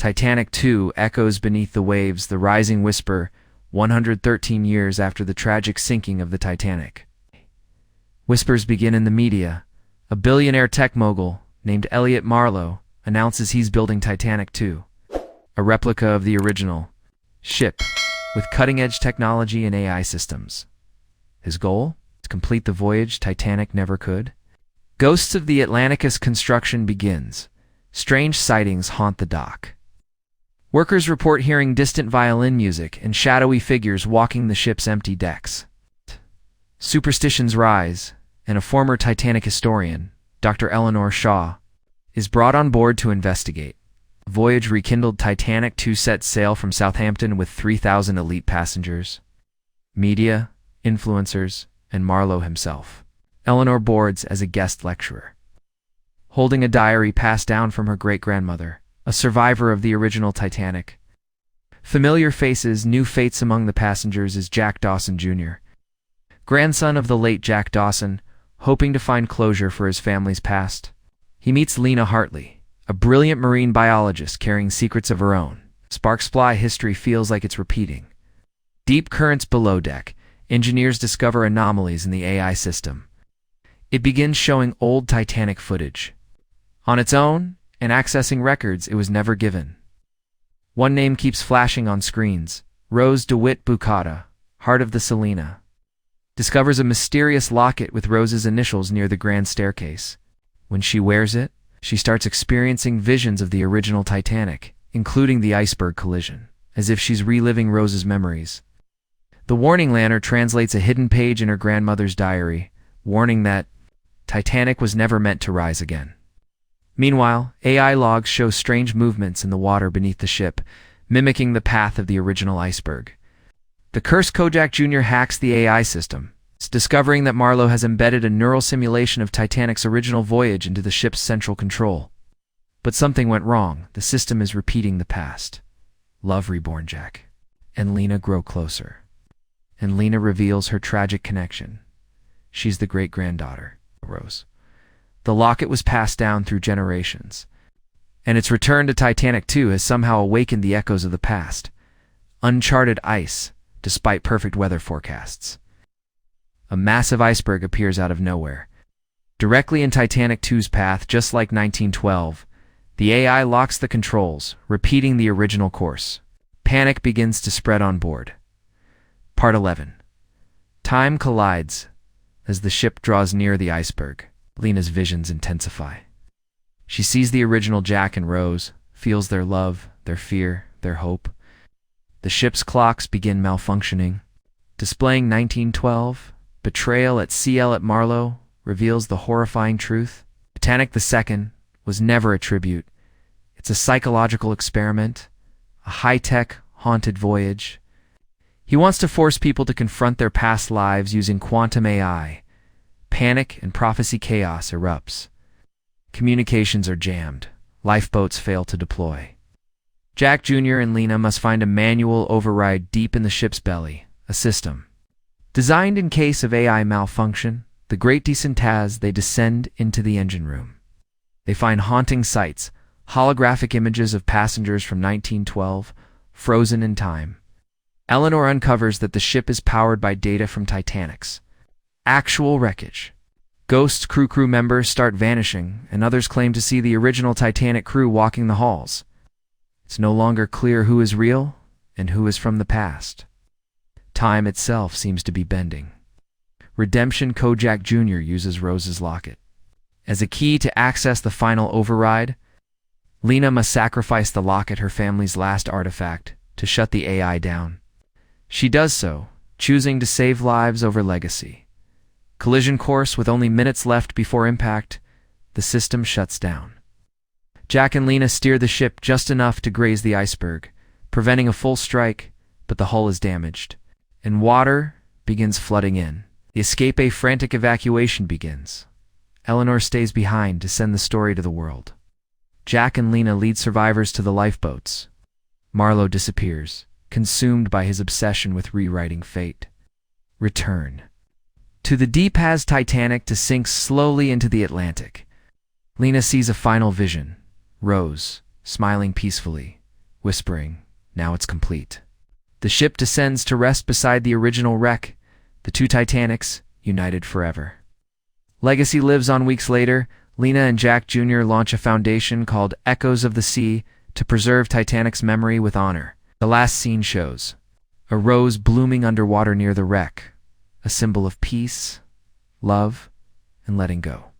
Titanic 2 echoes beneath the waves, the rising whisper, 113 years after the tragic sinking of the Titanic. Whispers begin in the media. A billionaire tech mogul named Elliot Marlowe announces he's building Titanic 2, a replica of the original ship with cutting-edge technology and AI systems. His goal? To complete the voyage Titanic never could. Ghosts of the Atlanticus construction begins. Strange sightings haunt the dock. Workers report hearing distant violin music and shadowy figures walking the ship's empty decks. Superstitions rise, and a former Titanic historian, Dr. Eleanor Shaw, is brought on board to investigate. Voyage rekindled. Titanic 2 set sail from Southampton with 3,000 elite passengers, media, influencers, and Marlowe himself. Eleanor boards as a guest lecturer, holding a diary passed down from her great-grandmother, a survivor of the original Titanic. Familiar faces, new fates among the passengers is Jack Dawson Jr., grandson of the late Jack Dawson, hoping to find closure for his family's past. He meets Lena Hartley, a brilliant marine biologist carrying secrets of her own. Sparks fly. History feels like it's repeating. Deep currents below deck. Engineers discover anomalies in the AI system. It begins showing old Titanic footage. On its own, and accessing records it was never given. One name keeps flashing on screens: Rose DeWitt Bucata, heart of the Selena. Discovers a mysterious locket with Rose's initials near the grand staircase. When she wears it, she starts experiencing visions of the original Titanic, including the iceberg collision, as if she's reliving Rose's memories. The warning lantern translates a hidden page in her grandmother's diary, warning that Titanic was never meant to rise again. Meanwhile, AI logs show strange movements in the water beneath the ship, mimicking the path of the original iceberg. The cursed Kojak Jr. hacks the AI system, discovering that Marlowe has embedded a neural simulation of Titanic's original voyage into the ship's central control. But something went wrong. The system is repeating the past. Love reborn. Jack and Lena grow closer, and Lena reveals her tragic connection. She's the great-granddaughter of Rose. The locket was passed down through generations, and its return to Titanic 2 has somehow awakened the echoes of the past. Uncharted ice, despite perfect weather forecasts. A massive iceberg appears out of nowhere, directly in Titanic 2's path. Just like 1912, the AI locks the controls, repeating the original course. Panic begins to spread on board. Part 11. Time collides. As the ship draws near the iceberg, Lena's visions intensify. She sees the original Jack and Rose, feels their love, their fear, their hope. The ship's clocks begin malfunctioning, displaying 1912. Betrayal at sea. Elliot Marlowe reveals the horrifying truth. Titanic II was never a tribute. It's a psychological experiment, a high-tech, haunted voyage. He wants to force people to confront their past lives using quantum AI. Panic and prophecy. Chaos erupts. Communications are jammed. Lifeboats fail to deploy. Jack Jr. and Lena must find a manual override deep in the ship's belly, a system designed in case of AI malfunction. The Great Descent. As they descend into the engine room, they find haunting sights, holographic images of passengers from 1912, frozen in time. Eleanor uncovers that the ship is powered by data from Titanic's actual wreckage. Ghosts. Crew members start vanishing, and others claim to see the original Titanic crew walking the halls. It's no longer clear who is real and who is from the past. Time itself seems to be bending. Redemption. Kojak Jr. uses Rose's locket as a key to access the final override. Lena must sacrifice the locket, her family's last artifact, to shut the AI down. She does so, choosing to save lives over legacy. Collision course. With only minutes left before impact, the system shuts down. Jack and Lena steer the ship just enough to graze the iceberg, preventing a full strike, but the hull is damaged, and water begins flooding in. The escape. A frantic evacuation begins. Eleanor stays behind to send the story to the world. Jack and Lena lead survivors to the lifeboats. Marlowe disappears, consumed by his obsession with rewriting fate. Return to the deep. As Titanic to sink slowly into the Atlantic, Lena sees a final vision. Rose, smiling peacefully, whispering, "Now it's complete." The ship descends to rest beside the original wreck, the two Titanics, united forever. Legacy lives on. Weeks later, Lena and Jack Jr. launch a foundation called Echoes of the Sea to preserve Titanic's memory with honor. The last scene shows a rose blooming underwater near the wreck, a symbol of peace, love, and letting go.